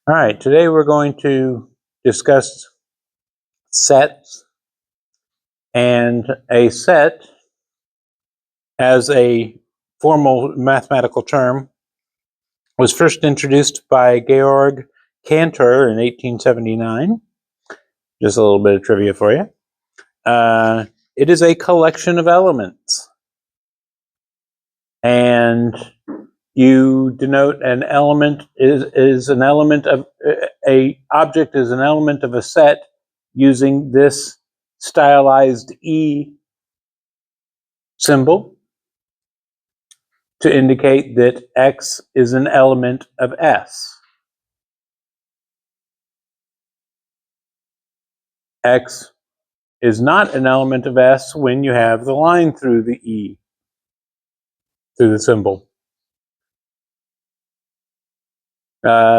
All right, today we're going to discuss sets, and a set as a formal mathematical term was first introduced by Georg Cantor in 1879. Just a little bit of trivia for you. It is a collection of elements, and you denote an element is an element of a object is an element of a set using this stylized E symbol to indicate that X is an element of S. X is not an element of S when you have the line through the E, through the symbol.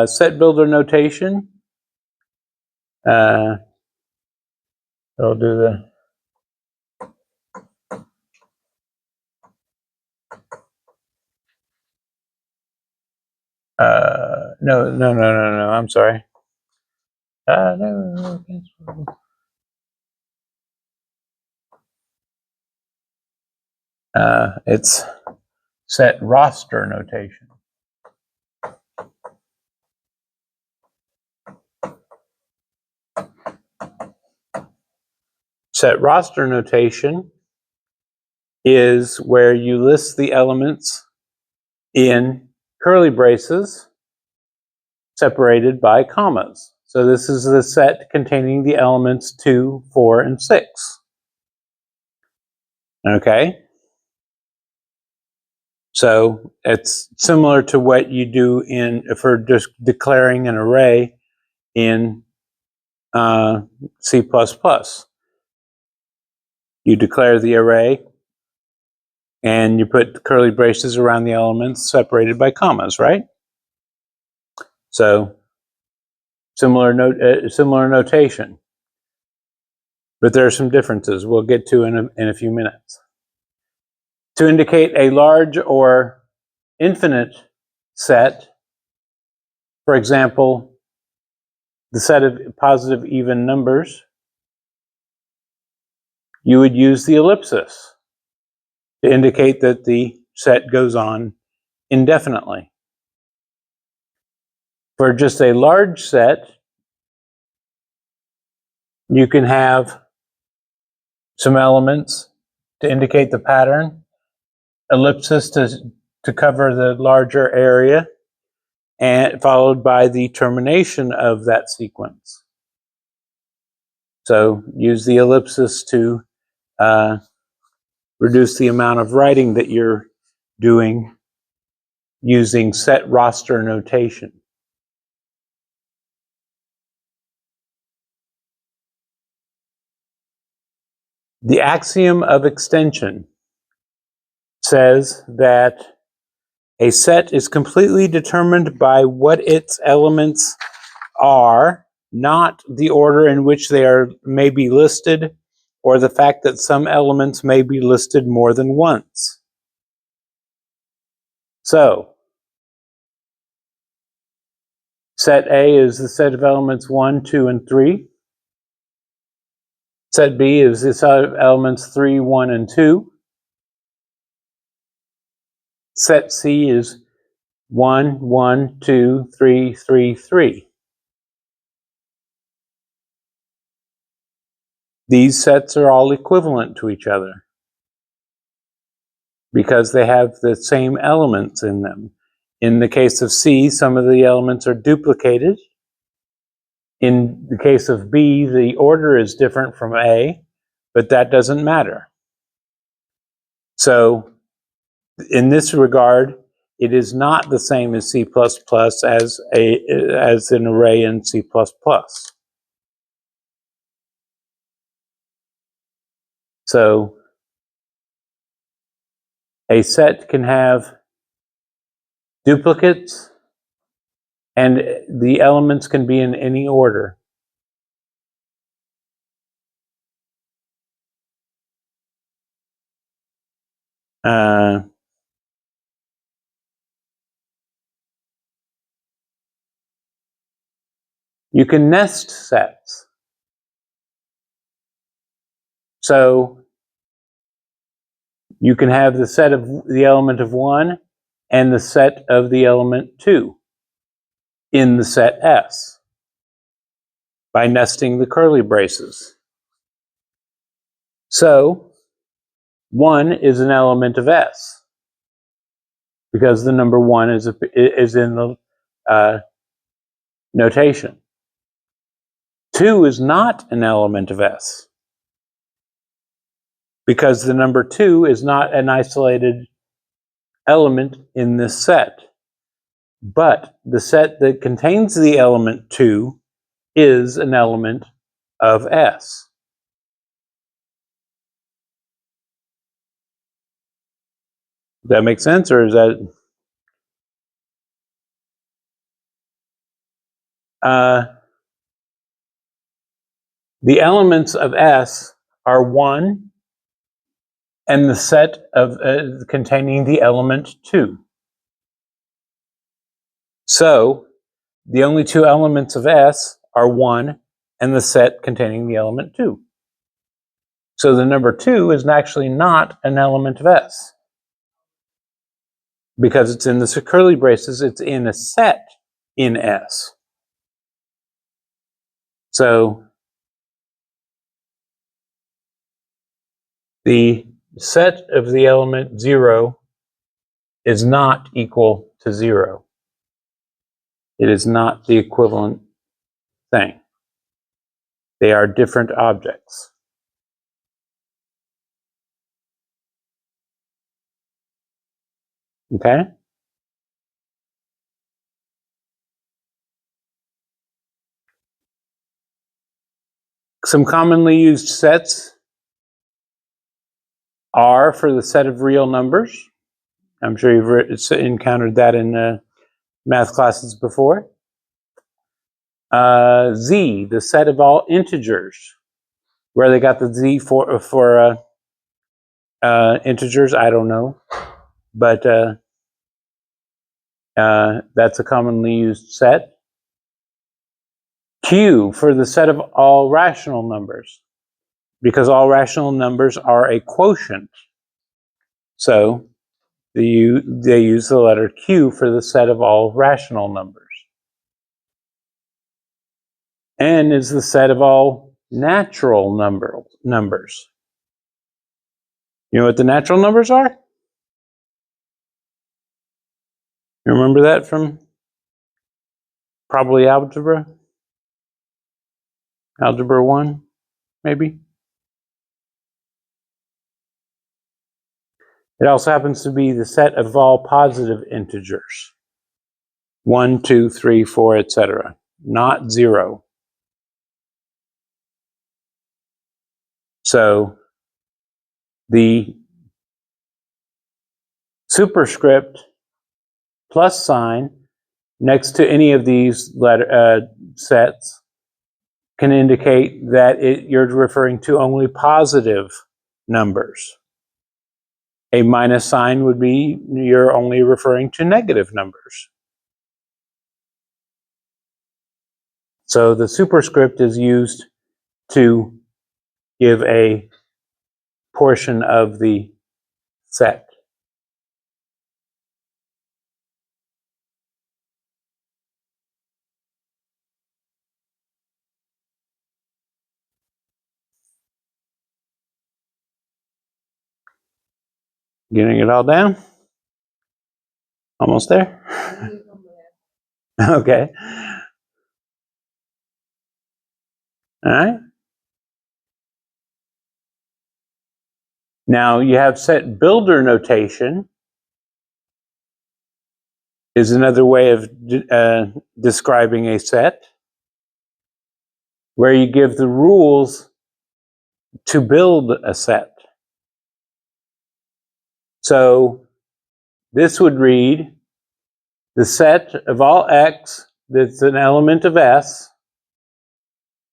Set builder notation. I'll do the no, I'm sorry. No. It's set roster notation. Set roster notation is where you list the elements in curly braces separated by commas. So this is the set containing the elements 2, 4, and 6. Okay? So it's similar to what you do if we're just declaring an array in C++. You declare the array and you put curly braces around the elements separated by commas, right? So similar notation. But there are some differences we'll get to in a few minutes. To indicate a large or infinite set, for example, the set of positive even numbers, you would use the ellipsis to indicate that the set goes on indefinitely. For just a large set, you can have some elements to indicate the pattern, ellipsis to cover the larger area, and followed by the termination of that sequence. So use the ellipsis to reduce the amount of writing that you're doing using set roster notation. The axiom of extension says that a set is completely determined by what its elements are, not the order in which they may be listed, or the fact that some elements may be listed more than once. So, set A is the set of elements 1, 2, and 3. Set B is the set of elements 3, 1, and 2. Set C is 1, 1, 2, 3, 3, 3. These sets are all equivalent to each other because they have the same elements in them. In the case of C, some of the elements are duplicated. In the case of B, the order is different from A, but that doesn't matter. So, in this regard, it is not the same as C++ as an array in C++. So, a set can have duplicates, and the elements can be in any order. You can nest sets. So you can have the set of the element of 1 and the set of the element 2 in the set S by nesting the curly braces. So 1 is an element of S because the number 1 is in the notation. 2 is not an element of S because the number 2 is not an isolated element in this set. But the set that contains the element 2 is an element of S. Does that make sense, or is that... the elements of S are 1 and the set of containing the element 2. So the only two elements of S are 1 and the set containing the element 2. So the number 2 is actually not an element of S because it's in the curly braces, it's in a set in S. So the set of the element 0 is not equal to 0. It is not the equivalent thing. They are different objects. Okay? Some commonly used sets are for the set of real numbers. I'm sure you've encountered that in math classes before. Z, the set of all integers. Where they got the Z for integers, I don't know. But that's a commonly used set. Q, for the set of all rational numbers, because all rational numbers are a quotient. So they use the letter Q for the set of all rational numbers. N is the set of all natural numbers. You know what the natural numbers are? You remember that from probably algebra? Algebra 1, maybe? It also happens to be the set of all positive integers. 1, 2, 3, 4, etc. Not 0. So the superscript plus sign next to any of these sets can indicate that you're referring to only positive numbers. A minus sign would be you're only referring to negative numbers. So the superscript is used to give a portion of the set. Getting it all down? Almost there? Okay. All right. Now you have set builder notation is another way of describing a set where you give the rules to build a set. So this would read the set of all x that's an element of S.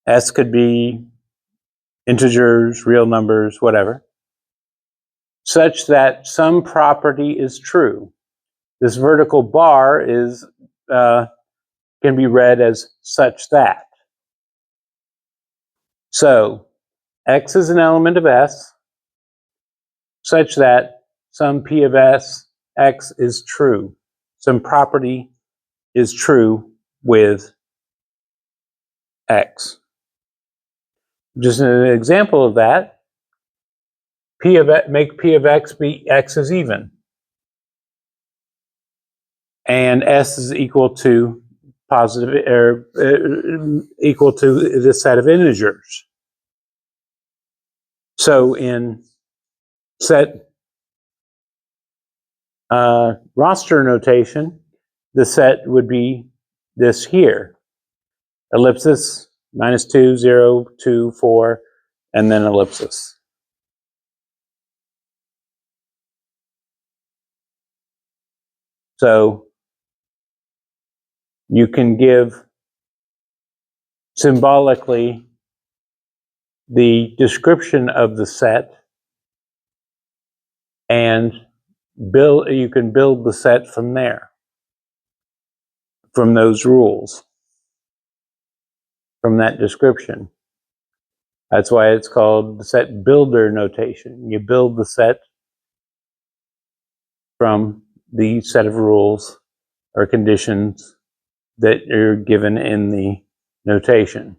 S could be integers, real numbers, whatever, such that some property is true. This vertical bar is can be read as such that. So X is an element of S such that some P of S, X is true. Some property is true with X. Just an example of that, make P of X be X is even. And S is equal to positive, or equal to the set of integers. So in set roster notation, the set would be this here. Ellipsis, -2, 0, 2, 4, and then ellipsis. So you can give symbolically the description of the set, and you can build the set from there, from those rules, from that description. That's why it's called the set builder notation. You build the set from the set of rules or conditions that are given in the notation.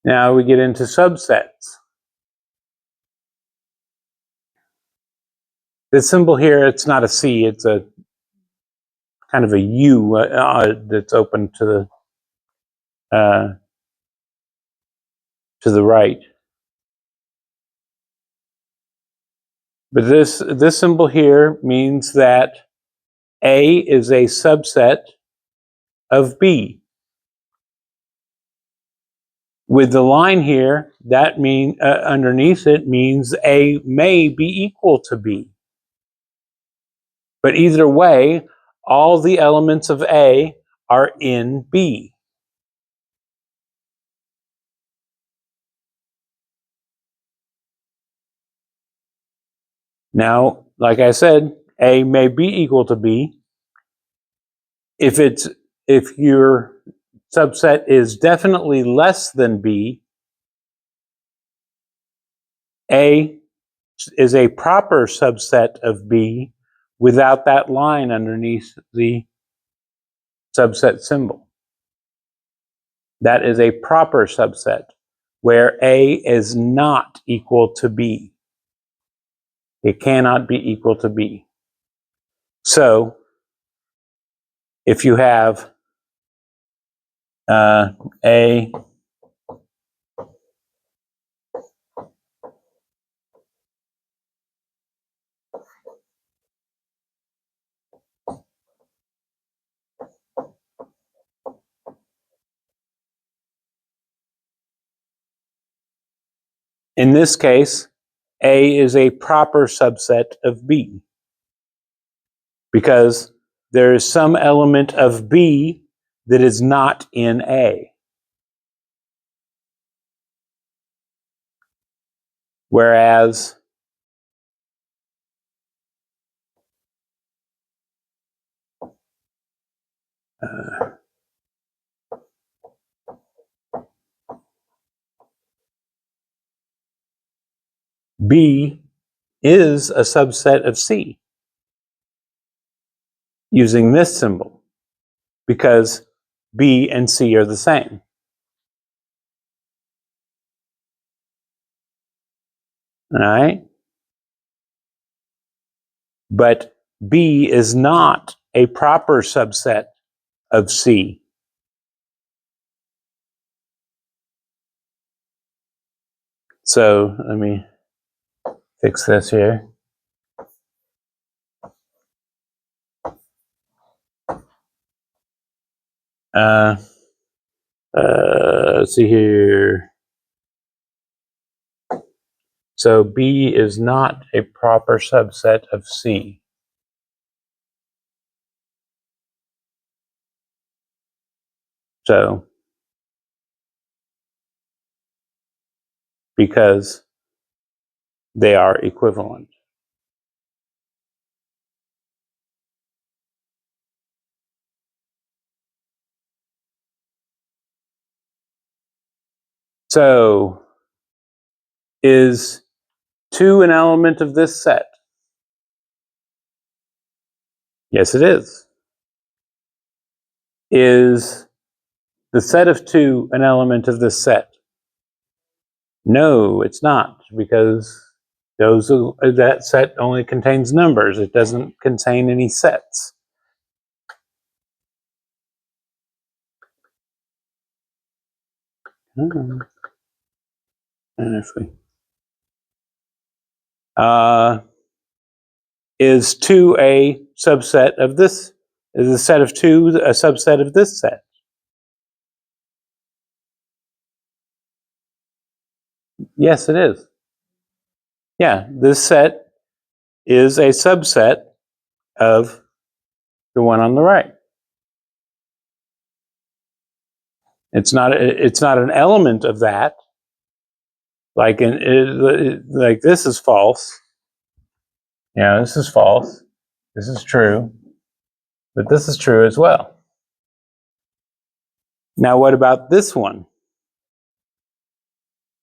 Now we get into subsets. This symbol here, it's not a C, it's a kind of a U that's open to the right. But this symbol here means that A is a subset of B. With the line here, that means underneath it means A may be equal to B. But either way, all the elements of A are in B. Now, like I said, A may be equal to B. If your subset is definitely less than B, A is a proper subset of B without that line underneath the subset symbol. That is a proper subset where A is not equal to B. It cannot be equal to B. So if you have A in this case, A is a proper subset of B because there is some element of B that is not in A. Whereas B is a subset of C using this symbol because B and C are the same. All right? But B is not a proper subset of C. So let me fix this here. Let's see here. So B is not a proper subset of C. So, because they are equivalent. So, is 2 an element of this set? Yes, it is. Is the set of 2 an element of this set? No, it's not, because that set only contains numbers. It doesn't contain any sets. And if we is 2 a subset of this? Is the set of 2 a subset of this set? Yes, it is. Yeah, this set is a subset of the one on the right. It's not an element of that. Like like this is false. Yeah, this is false. This is true. But this is true as well. Now what about this one?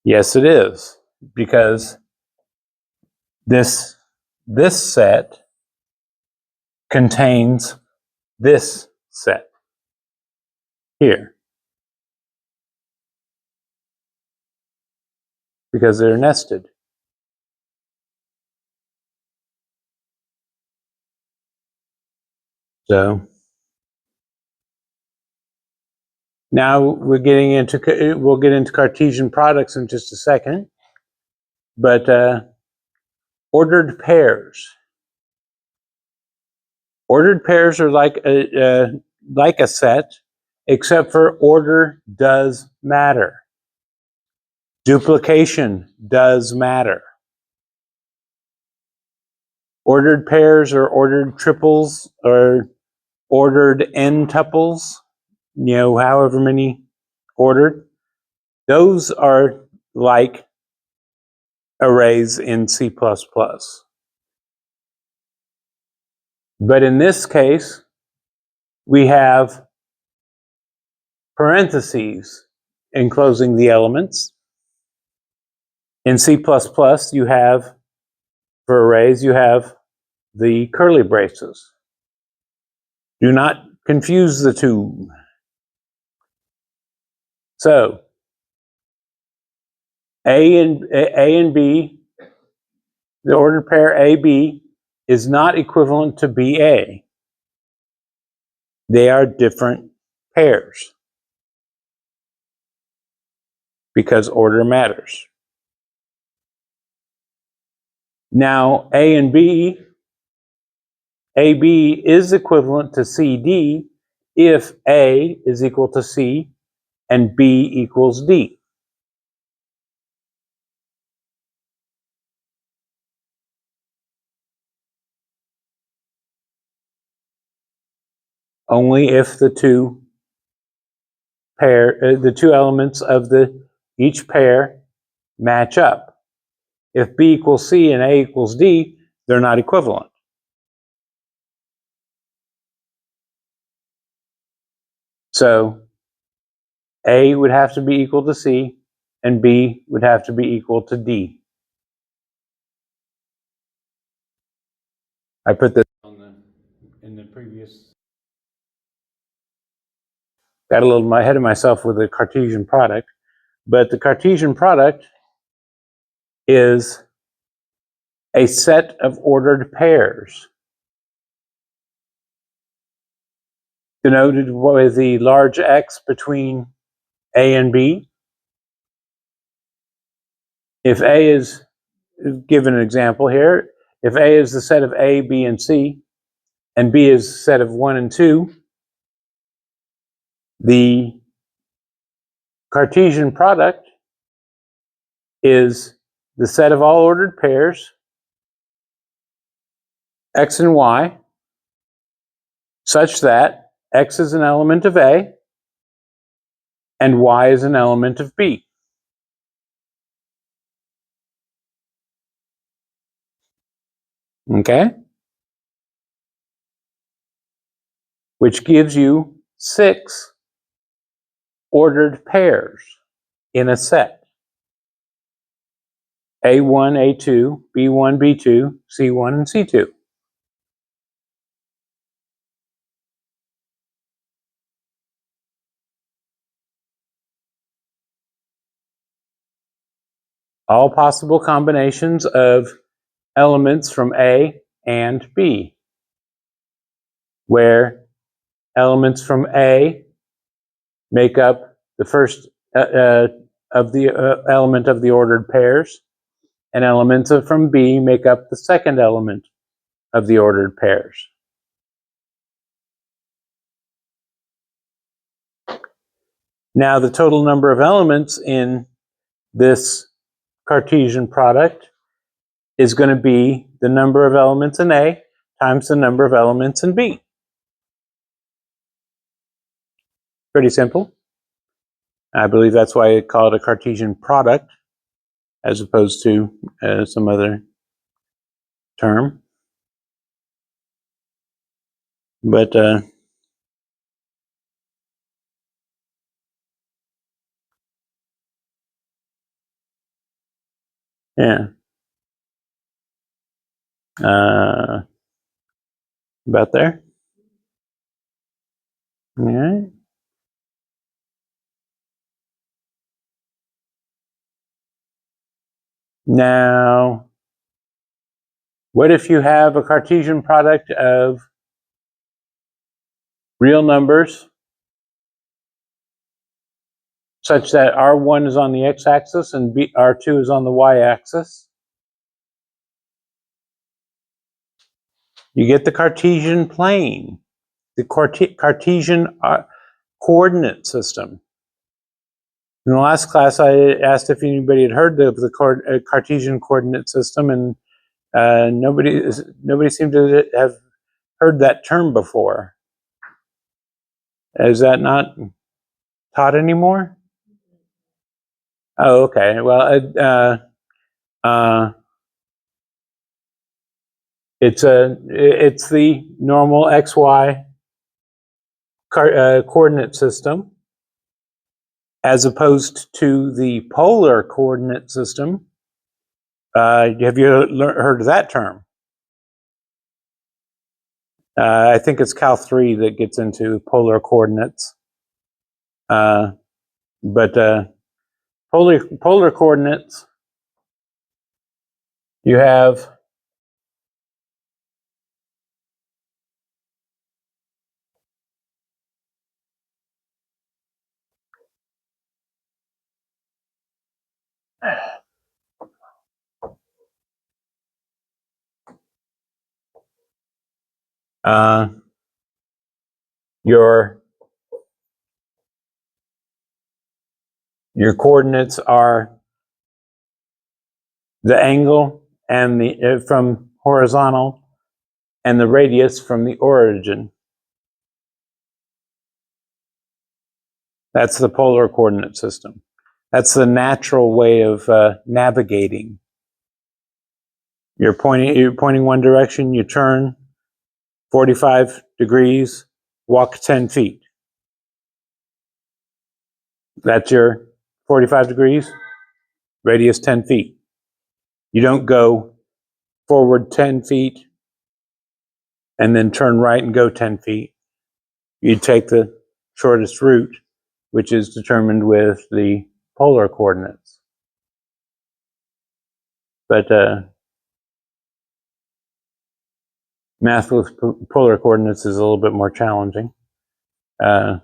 Yes, it is, because this set contains this set here, because they're nested. So now we'll get into Cartesian products in just a second, but ordered pairs. Ordered pairs are like a set, except for order does matter. Duplication does matter. Ordered pairs or ordered triples or ordered n-tuples, however many ordered, those are like arrays in C++. But in this case, we have parentheses enclosing the elements. In C++, you have, for arrays, you have the curly braces. Do not confuse the two. So, A and B, the ordered pair AB, is not equivalent to BA. They are different pairs, because order matters. Now, A and B, AB is equivalent to CD if A is equal to C and B equals D. Only if the two elements of each pair match up. If B equals C and A equals D, they're not equivalent. So A would have to be equal to C and B would have to be equal to D. I put this in the previous. Got a little ahead of myself with the Cartesian product, but the Cartesian product is a set of ordered pairs, denoted with the large X between A and B. If A is, given an example here, if A is the set of A, B, and C, and B is the set of 1 and 2, the Cartesian product is the set of all ordered pairs, X and Y, such that X is an element of A and Y is an element of B. Okay? Which gives you 6 ordered pairs in a set. A1, A2, B1, B2, C1, and C2. All possible combinations of elements from A and B, where elements from A make up the first of the element of the ordered pairs, and elements from B make up the second element of the ordered pairs. Now, the total number of elements in this Cartesian product is going to be the number of elements in A times the number of elements in B. Pretty simple. I believe that's why I call it a Cartesian product as opposed to some other term. But yeah. About there. All right. Now, what if you have a Cartesian product of real numbers such that R1 is on the x-axis and R2 is on the y-axis? You get the Cartesian plane, the Cartesian coordinate system. In the last class, I asked if anybody had heard of the Cartesian coordinate system, and nobody seemed to have heard that term before. Is that not taught anymore? Oh, okay. Well, it's the normal XY coordinate system, as opposed to the polar coordinate system. Have you heard of that term? I think it's Cal 3 that gets into polar coordinates. But polar coordinates, you have your coordinates are the angle and the from horizontal, and the radius from the origin. That's the polar coordinate system. That's the natural way of navigating. You're pointing one direction, you turn 45 degrees, walk 10 feet. That's your 45 degrees, radius 10 feet. You don't go forward 10 feet and then turn right and go 10 feet. You take the shortest route, which is determined with the polar coordinates. But math with polar coordinates is a little bit more challenging. I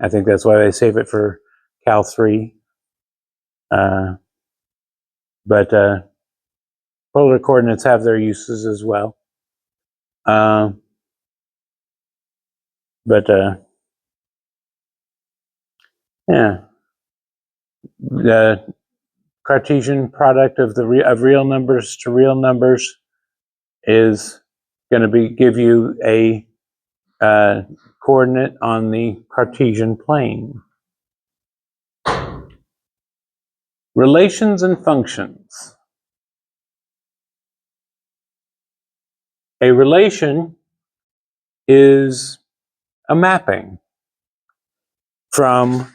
think that's why they save it for Cal 3. But polar coordinates have their uses as well. Yeah, the Cartesian product of real numbers to real numbers is going to give you a coordinate on the Cartesian plane. Relations and functions. A relation is a mapping from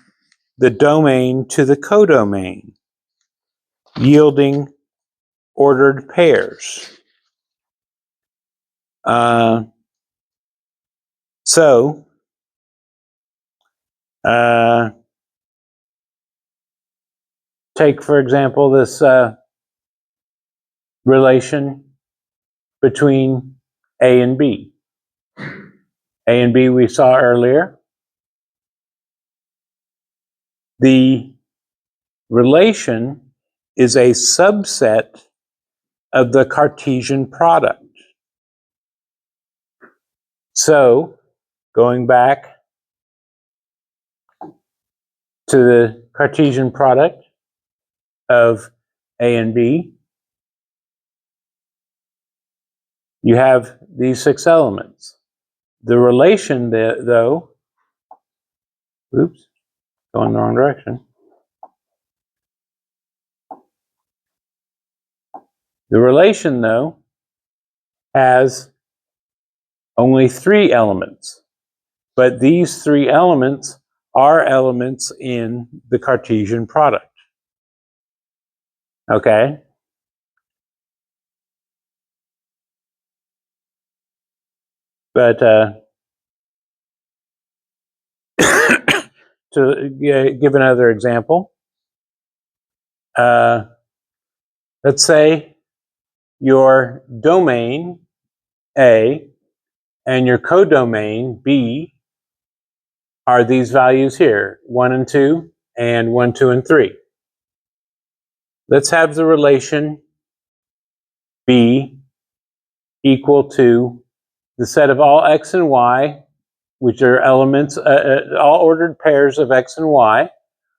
the domain to the codomain, yielding ordered pairs. So take, for example, this relation between A and B. A and B we saw earlier. The relation is a subset of the Cartesian product. So, going back to the Cartesian product of A and B, you have these 6 elements. The relation, though, oops, going in the wrong direction. The relation, though, has only 3 elements, but these 3 elements are elements in the Cartesian product. Okay? But to give another example, let's say your domain A and your codomain B are these values here, 1 and 2, and 1, 2, and 3. Let's have the relation B equal to the set of all x and y, which are elements, all ordered pairs of x and y,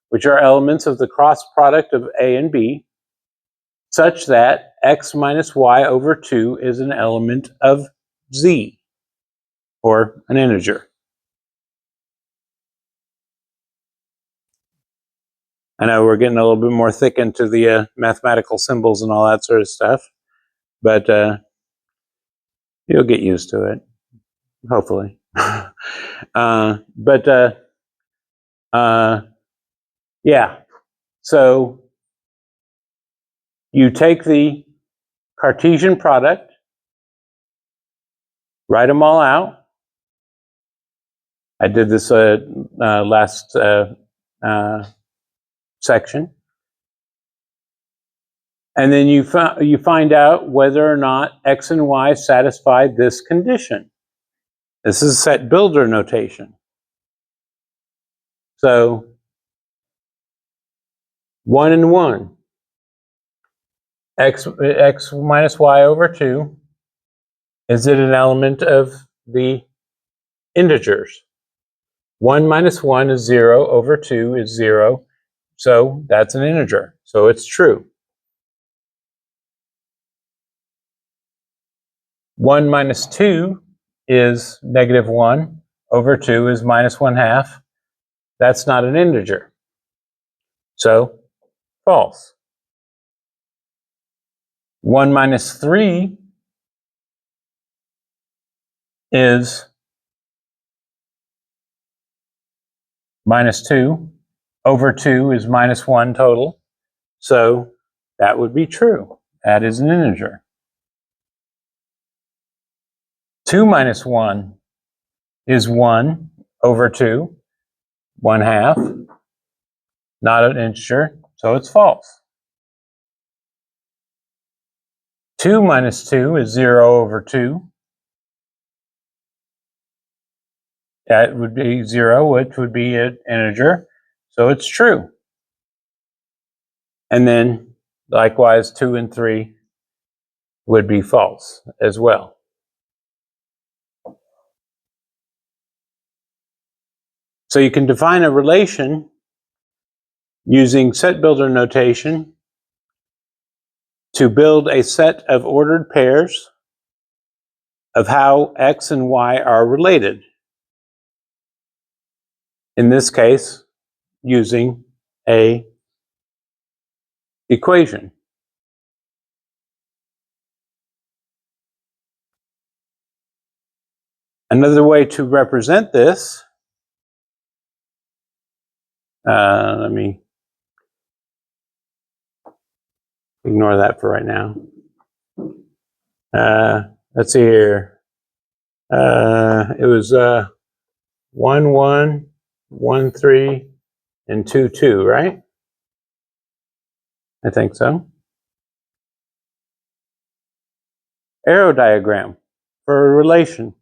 which are elements of the cross product of A and B, such that x minus y over 2 is an element of z, or an integer. I know we're getting a little bit more thick into the mathematical symbols and all that sort of stuff, but you'll get used to it, hopefully. Yeah, so you take the Cartesian product, write them all out. I did this last section. And then you find out whether or not x and y satisfy this condition. This is set builder notation. So 1 and 1, x minus y over 2, is it an element of the integers? 1 minus 1 is 0 over 2 is 0, so that's an integer, so it's true. 1 minus 2 is negative 1 over 2 is minus 1/2. That's not an integer, so false. 1 minus 3 is minus 2 over 2 is minus 1 total, so that would be true. That is an integer. 2 minus 1 is 1 over 2, 1/2, not an integer, so it's false. 2 minus 2 is 0 over 2. That would be 0, which would be an integer, so it's true. And then, likewise, 2 and 3 would be false as well. So you can define a relation using set builder notation to build a set of ordered pairs of how x and y are related. In this case, using a equation. Another way to represent this, let me Ignore that for right now. Let's see here. It was 1, 1, 1, 3, and 2, 2, right? I think so. Arrow diagram for a relation.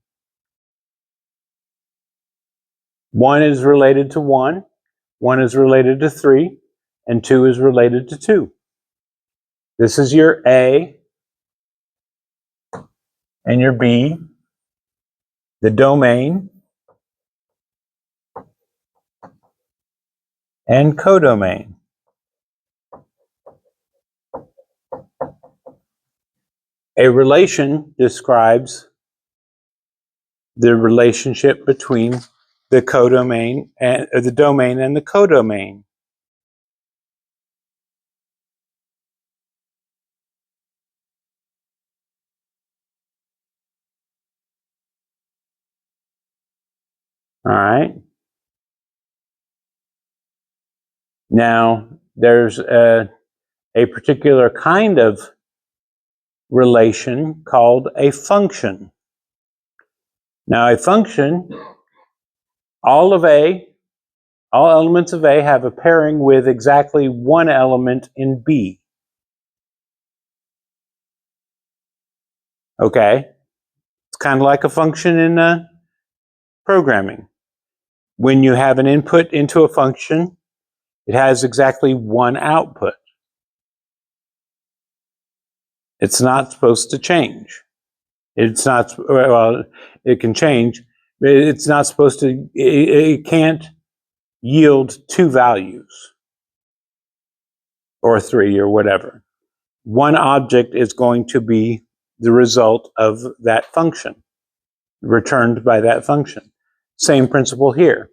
1 is related to 1, 1 is related to 3, and 2 is related to 2. This is your A and your B, the domain, and codomain. A relation describes the relationship between the codomain and the domain and the codomain. All right. Now, there's a particular kind of relation called a function. Now, a function, all elements of A have a pairing with exactly one element in B. Okay? It's kind of like a function in programming. When you have an input into a function, it has exactly one output. It's not supposed to change. It's not, well, it can change, but it's not supposed to, it can't yield 2 values or 3 or whatever. One object is going to be the result of that function, returned by that function. Same principle here.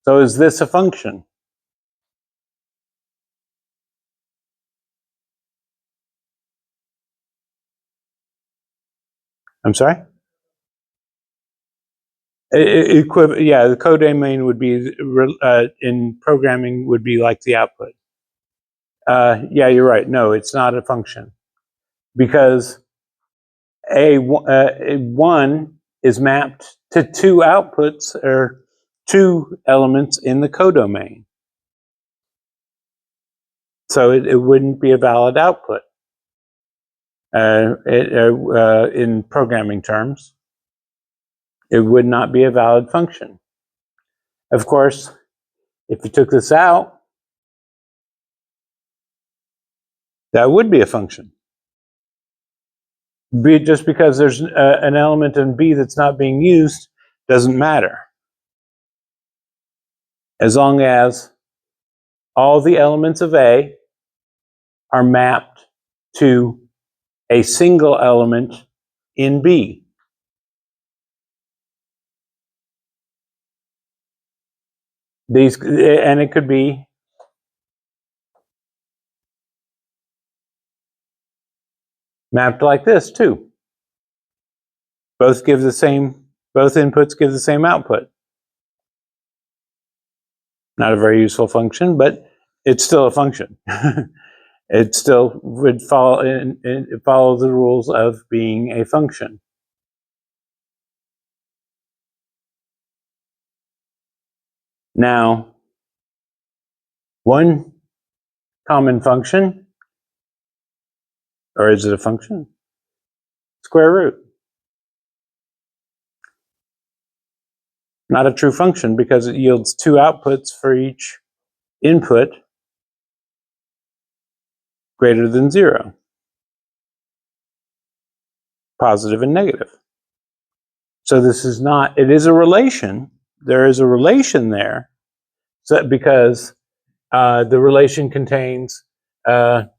So is this a function? I'm sorry? Yeah, the codomain would be, in programming, would be like the output. Yeah, you're right. No, it's not a function. Because A1 is mapped to 2 outputs, or 2 elements in the codomain. So it wouldn't be a valid output in programming terms. It would not be a valid function. Of course, if you took this out, that would be a function. Just because there's an element in B that's not being used doesn't matter. As long as all the elements of A are mapped to a single element in B. And it could be mapped like this too. Both inputs give the same output. Not a very useful function, but it's still a function. It still would follow the rules of being a function. Now, one common function, or is it a function? Square root. Not a true function because it yields 2 outputs for each input greater than 0. Positive and negative. So this is not, it is a relation. There is a relation there, so because the relation contains where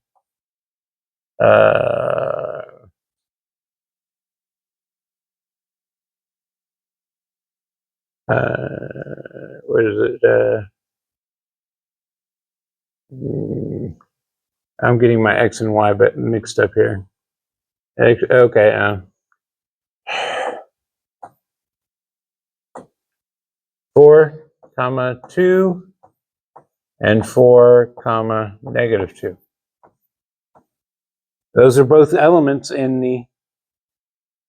is it? I'm getting my X and Y but mixed up here. Okay. 4, 2, and 4, -2. Those are both elements in the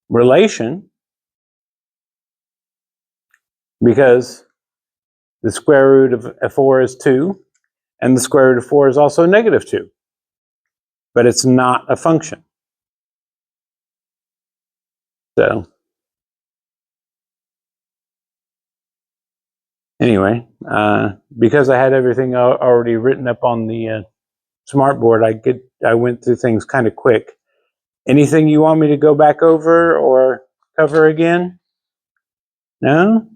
relation, because the square root of 4 is 2, and the square root of 4 is also negative 2. But it's not a function. So anyway, because I had everything already written up on the smartboard, I went through things kind of quick. Anything you want me to go back over or cover again? No?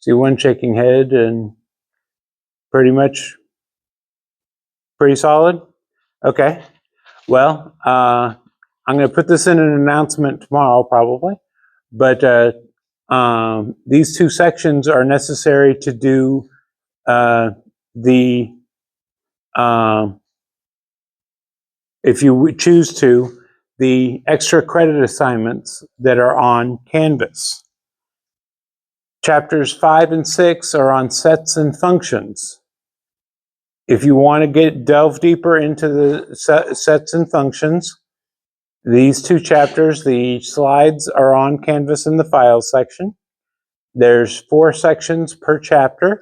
See one shaking head, and pretty solid? Okay. Well, I'm going to put this in an announcement tomorrow probably, but these two sections are necessary to do the if you choose to, the extra credit assignments that are on Canvas. Chapters 5 and 6 are on sets and functions. If you want to delve deeper into the sets and functions, these two chapters, the slides are on Canvas in the Files section. There's 4 sections per chapter.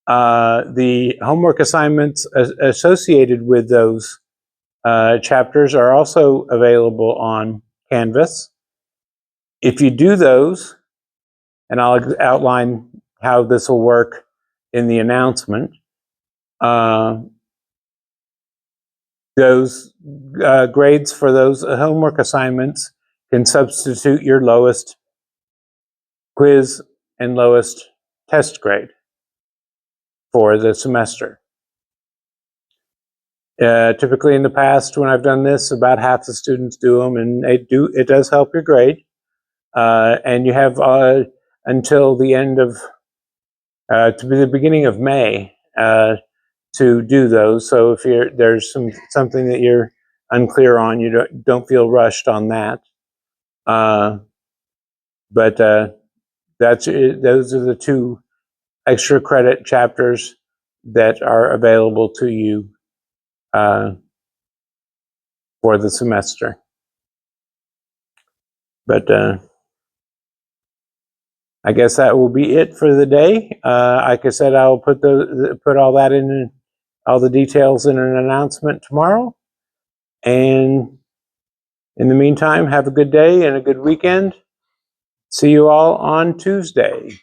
The homework assignments associated with those chapters are also available on Canvas. If you do those, and I'll outline how this will work in the announcement, those grades for those homework assignments can substitute your lowest quiz and lowest test grade for the semester. Typically in the past, when I've done this, about half the students do them, and it does help your grade. And you have until the end of, to be the beginning of May, to do those. So if there's something that you're unclear on, you don't feel rushed on that. But those are the 2 extra credit chapters that are available to you for the semester. But I guess that will be it for the day. Like I said, I'll put all that in, all the details in an announcement tomorrow. And in the meantime, have a good day and a good weekend. See you all on Tuesday.